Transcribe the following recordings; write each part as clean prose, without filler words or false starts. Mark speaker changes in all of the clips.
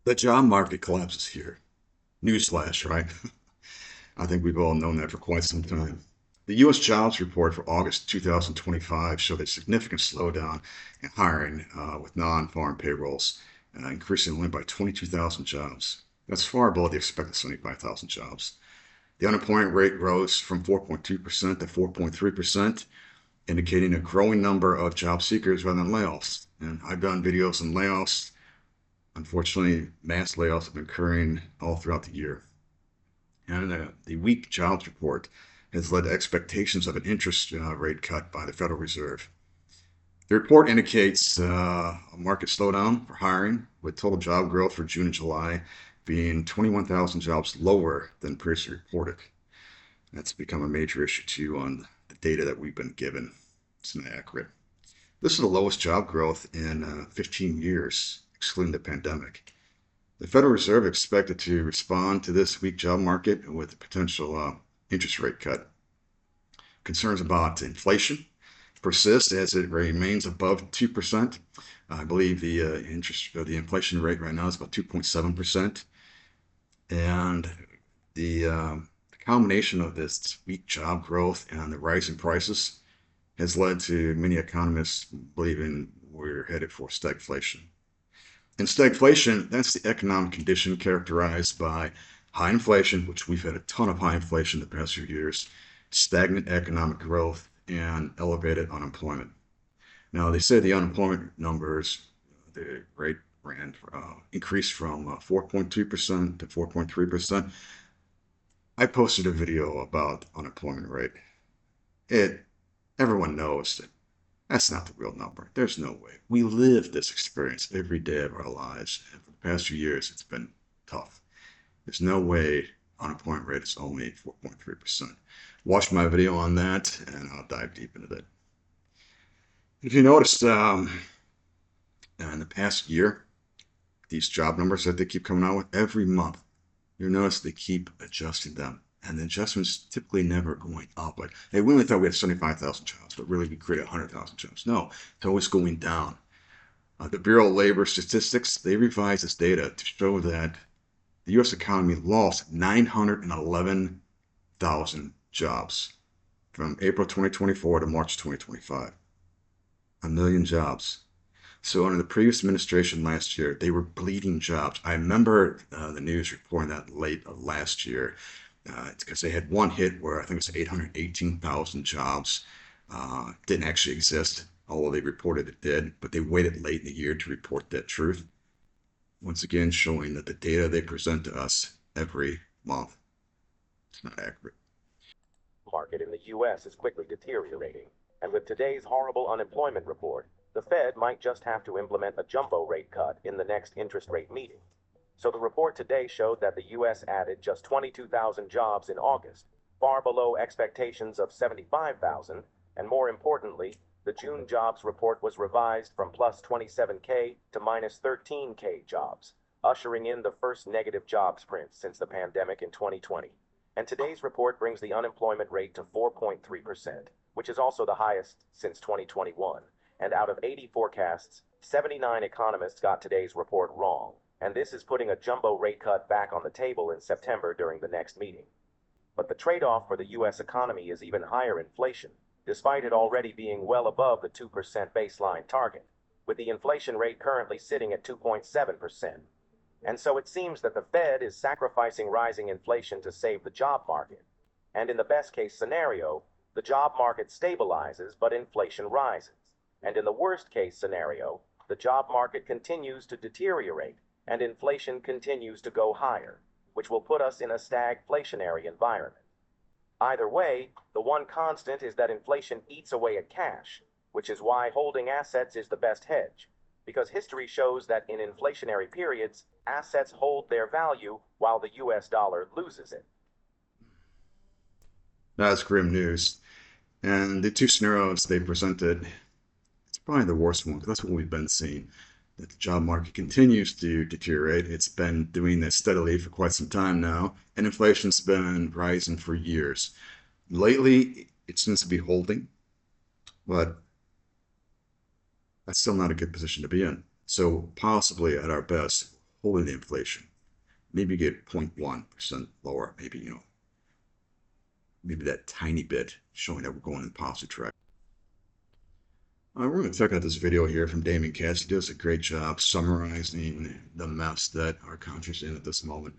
Speaker 1: The job market collapses here. Newsflash, right? I think we've all known that for quite some time. The U.S. jobs report for August 2025 showed a significant slowdown in hiring with non-farm payrolls, increasing only by 22,000 jobs. That's far below the expected 75,000 jobs. The unemployment rate rose from 4.2% to 4.3%, indicating a growing number of job seekers rather than layoffs. And I've done videos on layoffs. Unfortunately, mass layoffs have been occurring all throughout the year. And the weak jobs report has led to expectations of an interest rate cut by the Federal Reserve. The report indicates a market slowdown for hiring, with total job growth for June and July being 21,000 jobs lower than previously reported. That's become a major issue too on the data that we've been given. It's inaccurate. This is the lowest job growth in 15 years, excluding the pandemic. The Federal Reserve expected to respond to this weak job market with a potential interest rate cut. Concerns about inflation persist as it remains above 2%. I believe the inflation rate right now is about 2.7%. And the combination of this weak job growth and the rising prices has led to many economists believing we're headed for stagflation. And stagflation, that's the economic condition characterized by high inflation, which we've had a ton of high inflation the past few years, stagnant economic growth, and elevated unemployment. Now, they say the unemployment numbers, the rate increased from 4.2% to 4.3%. I posted a video about unemployment rate. Everyone knows that that's not the real number. There's no way. We live this experience every day of our lives. And for the past few years, it's been tough. There's no way unemployment rate is only 4.3%. Watch my video on that, and I'll dive deep into that. If you noticed, in the past year, these job numbers that they keep coming out with every month, you'll notice they keep adjusting them. And the adjustments typically never going up. Like, hey, we only thought we had 75,000 jobs, but really we created 100,000 jobs. No, it's always going down. The Bureau of Labor Statistics, they revised this data to show that the U.S. economy lost 911,000 jobs from April 2024 to March 2025. A million jobs. So under the previous administration last year, they were bleeding jobs. I remember the news reporting that late last year. It's because they had one hit where I think it was 818,000 jobs didn't actually exist, although they reported it did, but they waited late in the year to report that truth. Once again, showing that the data they present to us every month is not accurate.
Speaker 2: Market in the U.S. is quickly deteriorating, and with today's horrible unemployment report, the Fed might just have to implement a jumbo rate cut in the next interest rate meeting. So the report today showed that the U.S. added just 22,000 jobs in August, far below expectations of 75,000, and more importantly, the June jobs report was revised from plus 27K to minus 13K jobs, ushering in the first negative jobs print since the pandemic in 2020. And today's report brings the unemployment rate to 4.3%, which is also the highest since 2021. And out of 80 forecasts, 79 economists got today's report wrong. And this is putting a jumbo rate cut back on the table in September during the next meeting. But the trade-off for the U.S. economy is even higher inflation, despite it already being well above the 2% baseline target, with the inflation rate currently sitting at 2.7%. And so it seems that the Fed is sacrificing rising inflation to save the job market. And in the best-case scenario, the job market stabilizes, but inflation rises. And in the worst-case scenario, the job market continues to deteriorate, and inflation continues to go higher, which will put us in a stagflationary environment. Either way, the one constant is that inflation eats away at cash, which is why holding assets is the best hedge, because history shows that in inflationary periods, assets hold their value while the US dollar loses it.
Speaker 1: That's grim news. And the two scenarios they presented, it's probably the worst one, because that's what we've been seeing. That the job market continues to deteriorate. It's been doing this steadily for quite some time now, and inflation's been rising for years. Lately, it seems to be holding, but that's still not a good position to be in. So possibly at our best, holding the inflation. Maybe get 0.1% lower, maybe that tiny bit showing that we're going in the positive direction. We're going to check out this video here from Damon. Cassidy does a great job summarizing the mess that our country's in at this moment.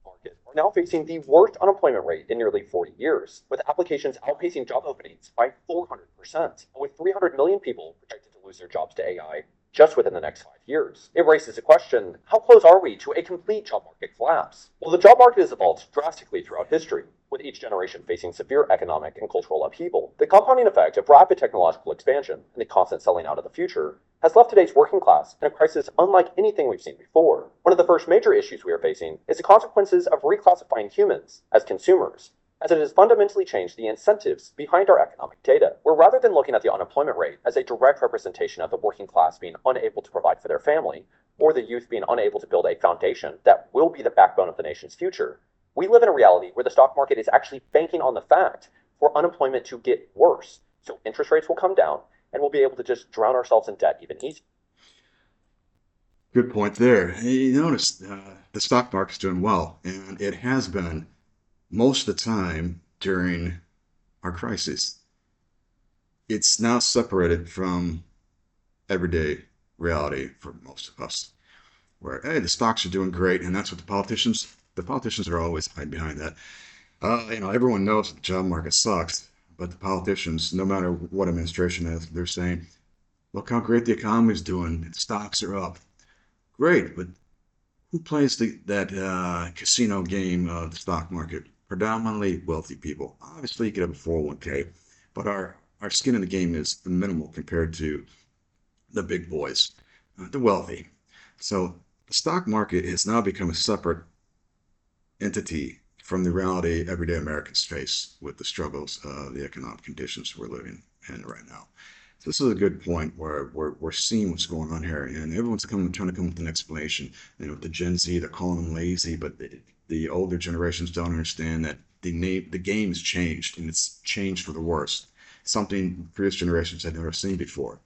Speaker 3: Market are now facing the worst unemployment rate in nearly 40 years, with applications outpacing job openings by 400%, with 300 million people projected to lose their jobs to AI just within the next 5 years. It raises the question, how close are we to a complete job market collapse? Well, the job market has evolved drastically throughout history, with each generation facing severe economic and cultural upheaval. The compounding effect of rapid technological expansion and the constant selling out of the future has left today's working class in a crisis unlike anything we've seen before. One of the first major issues we are facing is the consequences of reclassifying humans as consumers, as it has fundamentally changed the incentives behind our economic data, where rather than looking at the unemployment rate as a direct representation of the working class being unable to provide for their family, or the youth being unable to build a foundation that will be the backbone of the nation's future, we live in a reality where the stock market is actually banking on the fact for unemployment to get worse. So interest rates will come down and we'll be able to just drown ourselves in debt even easier.
Speaker 1: Good point there. You notice the stock market's doing well, and it has been most of the time during our crisis. It's now separated from everyday reality for most of us, where, hey, the stocks are doing great, and that's what the politicians are always hiding behind that. Everyone knows that the job market sucks, but the politicians, no matter what administration is, they're saying, look how great the economy is doing, the stocks are up. Great, but who plays that casino game of the stock market? Predominantly wealthy people. Obviously, you could have a 401k, but our skin in the game is minimal compared to the big boys, the wealthy. So the stock market has now become a separate entity from the reality everyday Americans face with the struggles of the economic conditions we're living in right now. So this is a good point where we're seeing what's going on here, and everyone's trying to come with an explanation. The Gen Z, they're calling them lazy, but the older generations don't understand that the game has changed, and it's changed for the worse. Something previous generations had never seen before.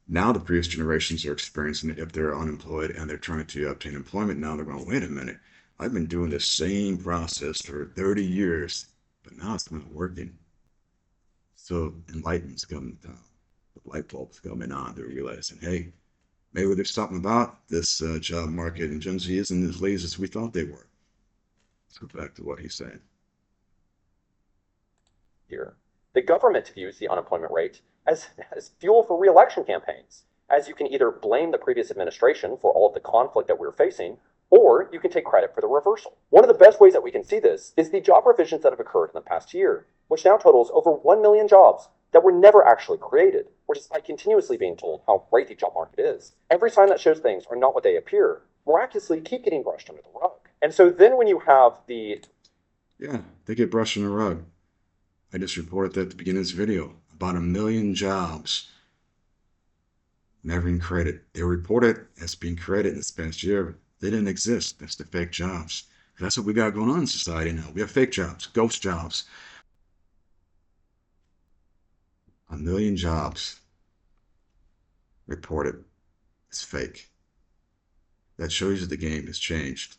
Speaker 1: Now the previous generations are experiencing it if they're unemployed and they're trying to obtain employment. Now they're going, wait a minute, I've been doing the same process for 30 years, but now it's not working. So enlightenment's coming down. The light bulb's coming on. They're realizing, hey, maybe there's something about this job market, and Gen Z isn't as lazy as we thought they were. Let's go back to what he's saying.
Speaker 3: Here, the government views the unemployment rate as fuel for re-election campaigns, as you can either blame the previous administration for all of the conflict that we're facing, or you can take credit for the reversal. One of the best ways that we can see this is the job revisions that have occurred in the past year, which now totals over 1 million jobs that were never actually created, or despite continuously being told how great the job market is. Every sign that shows things are not what they appear miraculously keep getting brushed under the rug. And so then when you have the...
Speaker 1: Yeah, they get brushed under the rug. I just reported that at the beginning of this video. About 1 million jobs never been created. They were reported as being created in this past year. They didn't exist. That's the fake jobs. That's what we got going on in society now. We have fake jobs, ghost jobs. 1 million jobs reported as fake. That shows you the game has changed.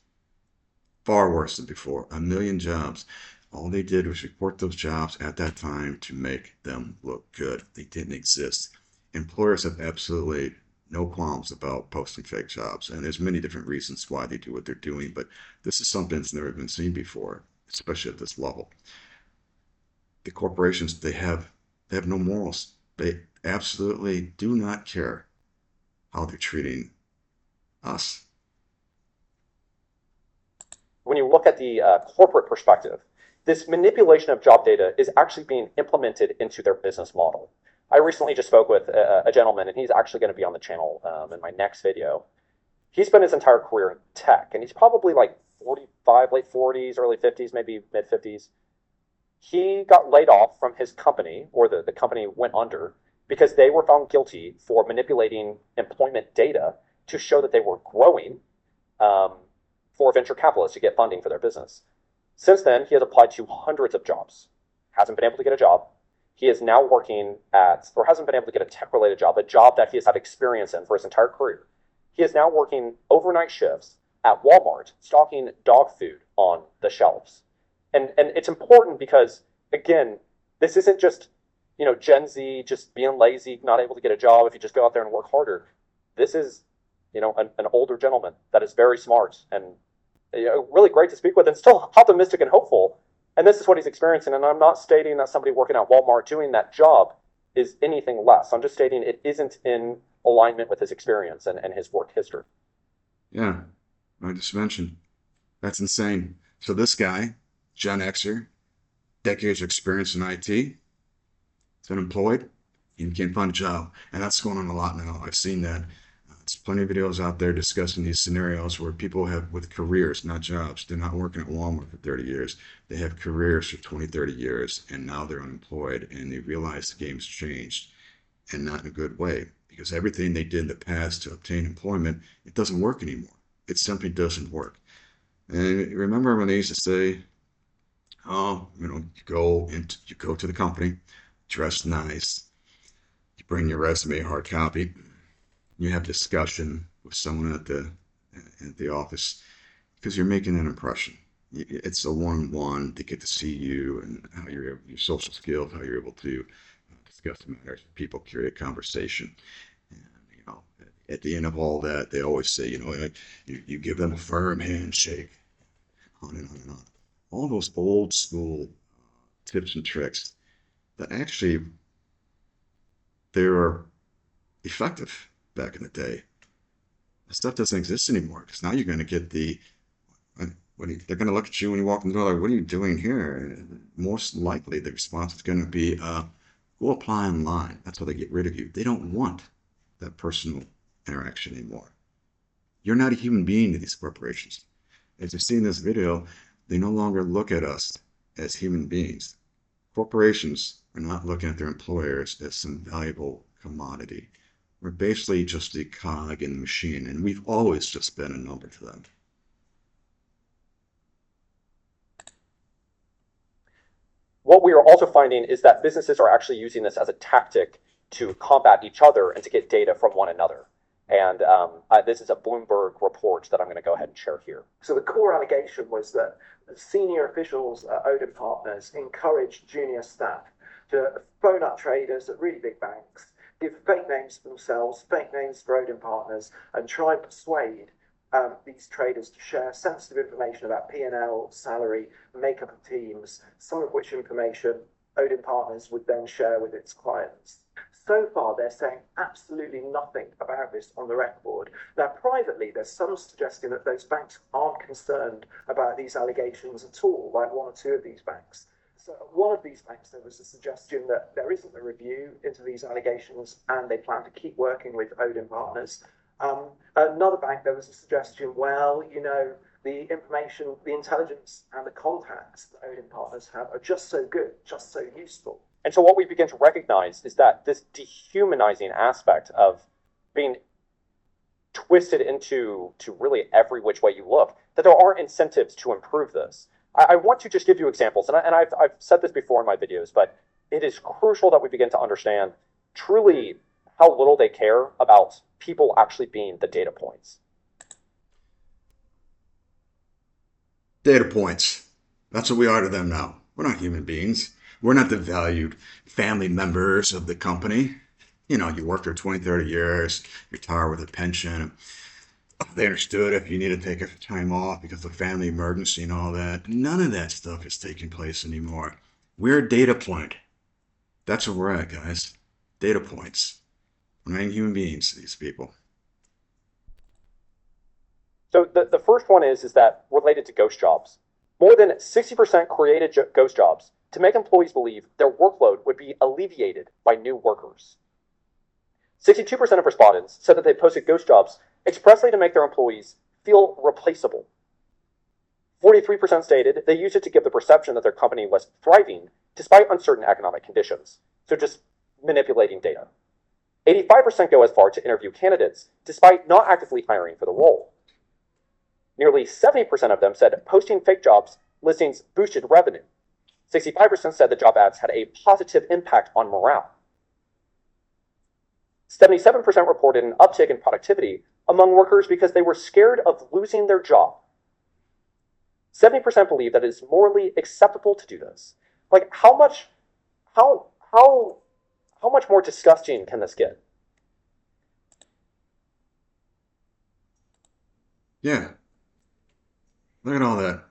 Speaker 1: Far worse than before. 1 million jobs. All they did was report those jobs at that time to make them look good. They didn't exist. Employers have absolutely no qualms about posting fake jobs, and there's many different reasons why they do what they're doing, but this is something that's never been seen before, especially at this level. The corporations, they have no morals. They absolutely do not care how they're treating us.
Speaker 3: When you look at the corporate perspective, this manipulation of job data is actually being implemented into their business model. I recently just spoke with a gentleman, and he's actually going to be on the channel in my next video. He spent his entire career in tech, and he's probably like 45, late 40s, early 50s, maybe mid 50s. He got laid off from his company, or the company went under, because they were found guilty for manipulating employment data to show that they were growing for venture capitalists to get funding for their business. Since then, he has applied to hundreds of jobs, hasn't been able to get a job. He is now working at, or hasn't been able to get a tech-related job, a job that he has had experience in for his entire career. He is now working overnight shifts at Walmart, stocking dog food on the shelves. And it's important because, again, this isn't just, Gen Z just being lazy, not able to get a job if you just go out there and work harder. This is, an older gentleman that is very smart and really great to speak with and still optimistic and hopeful. And this is what he's experiencing. And I'm not stating that somebody working at Walmart doing that job is anything less. I'm just stating it isn't in alignment with his experience and his work history.
Speaker 1: Yeah, I just mentioned. That's insane. So this guy, Gen Xer, decades of experience in IT, is unemployed, and can't find a job. And that's going on a lot now. I've seen that. There's plenty of videos out there discussing these scenarios where people have with careers, not jobs. They're not working at Walmart for 30 years. They have careers for 20, 30 years, and now they're unemployed, and they realize the game's changed, and not in a good way, because everything they did in the past to obtain employment, it doesn't work anymore. It simply doesn't work. And remember when they used to say, oh, you go to the company, dress nice, you bring your resume, hard copy, you have discussion with someone at the office because you're making an impression. It's a one-on-one. They get to see you and how your social skills, how you're able to discuss matters with people, create conversation. And, at the end of all that, they always say, you give them a firm handshake, on and on and on. All those old school tips and tricks that actually they were effective back in the day. That stuff doesn't exist anymore because now you're going to get they're going to look at you when you walk in the door like, what are you doing here? And most likely the response is going to be, go apply online. That's how they get rid of you. They don't want that personal interaction anymore. You're not a human being to these corporations. As you've seen in this video, they no longer look at us as human beings. Corporations are not looking at their employers as some valuable commodity. We're basically just a cog in the machine, and we've always just been a number to them.
Speaker 3: What we are also finding is that businesses are actually using this as a tactic to combat each other and to get data from one another. And this is a Bloomberg report that I'm going to go ahead and share here.
Speaker 4: So the core allegation was that senior officials at Odin Partners encouraged junior staff to phone up traders at really big banks, give fake names for themselves, fake names for Odin Partners, and try and persuade these traders to share sensitive information about P&L, salary, makeup of teams, some of which information Odin Partners would then share with its clients. So far, they're saying absolutely nothing about this on the record. Now, privately, there's some suggesting that those banks aren't concerned about these allegations at all, like one or two of these banks. So at one of these banks, there was a suggestion that there isn't a review into these allegations and they plan to keep working with Odin Partners. Another bank, there was a suggestion, the information, the intelligence and the contacts that Odin Partners have are just so good, just so useful.
Speaker 3: And so what we begin to recognize is that this dehumanizing aspect of being twisted into really every which way you look, that there are incentives to improve this. I want to just give you examples, and I've said this before in my videos, but it is crucial that we begin to understand truly how little they care about people actually being the data points.
Speaker 1: Data points. That's what we are to them now. We're not human beings. We're not the valued family members of the company. You worked for 20, 30 years, retire with a pension. They understood if you need to take a time off because of a family emergency and all that. None of that stuff is taking place anymore. We're a data point. That's where we're at, guys. Data points. We're not human beings, these people.
Speaker 3: So the first one is that related to ghost jobs. More than 60% created ghost jobs to make employees believe their workload would be alleviated by new workers. 62% of respondents said that they posted ghost jobs expressly to make their employees feel replaceable. 43% stated they used it to give the perception that their company was thriving despite uncertain economic conditions. So just manipulating data. 85% go as far to interview candidates despite not actively hiring for the role. Nearly 70% of them said posting fake jobs listings boosted revenue. 65% said the job ads had a positive impact on morale. 77% reported an uptick in productivity among workers because they were scared of losing their job. 70% believe that it is morally acceptable to do this. Like, how much more disgusting can this get?
Speaker 1: Yeah. Look at all that.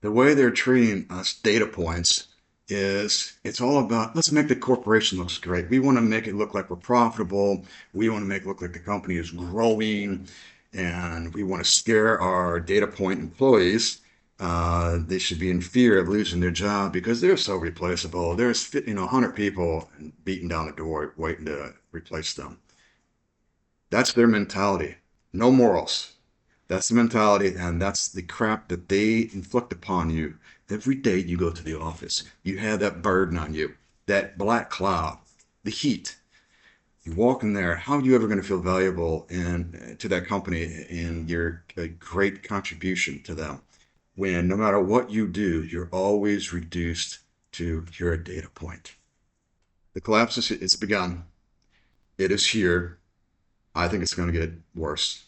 Speaker 1: The way they're treating us data points is it's all about let's make the corporation looks great. We want to make it look like we're profitable. We want to make it look like the company is growing, and we want to scare our data point employees. They should be in fear of losing their job because they're so replaceable. There's 100 people beating down the door waiting to replace them. That's their mentality. No morals. That's the mentality, and that's the crap that they inflict upon you. Every day you go to the office, you have that burden on you, that black cloud, the heat. You walk in there, how are you ever going to feel valuable to that company and your great contribution to them when no matter what you do, you're always reduced to your data point? The collapse is begun. It is here. I think it's going to get worse.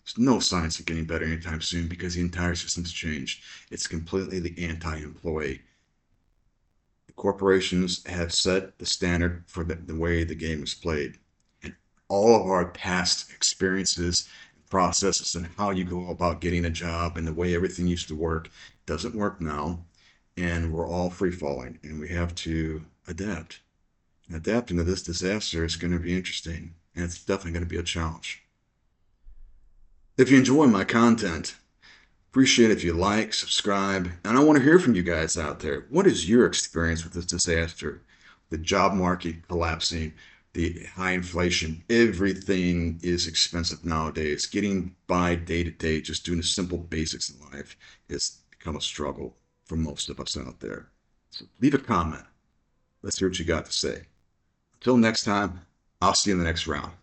Speaker 1: There's no signs of getting better anytime soon because the entire system's changed. It's completely the anti-employee. The corporations have set the standard for the way the game is played. And all of our past experiences, processes, and how you go about getting a job and the way everything used to work doesn't work now. And we're all free falling, and we have to adapt. Adapting to this disaster is going to be interesting, and it's definitely going to be a challenge. If you enjoy my content, appreciate if you like, subscribe, and I want to hear from you guys out there. What is your experience with this disaster? The job market collapsing, the high inflation, everything is expensive nowadays. Getting by day to day, just doing the simple basics in life, has become a struggle for most of us out there. So leave a comment. Let's hear what you got to say. Until next time, I'll see you in the next round.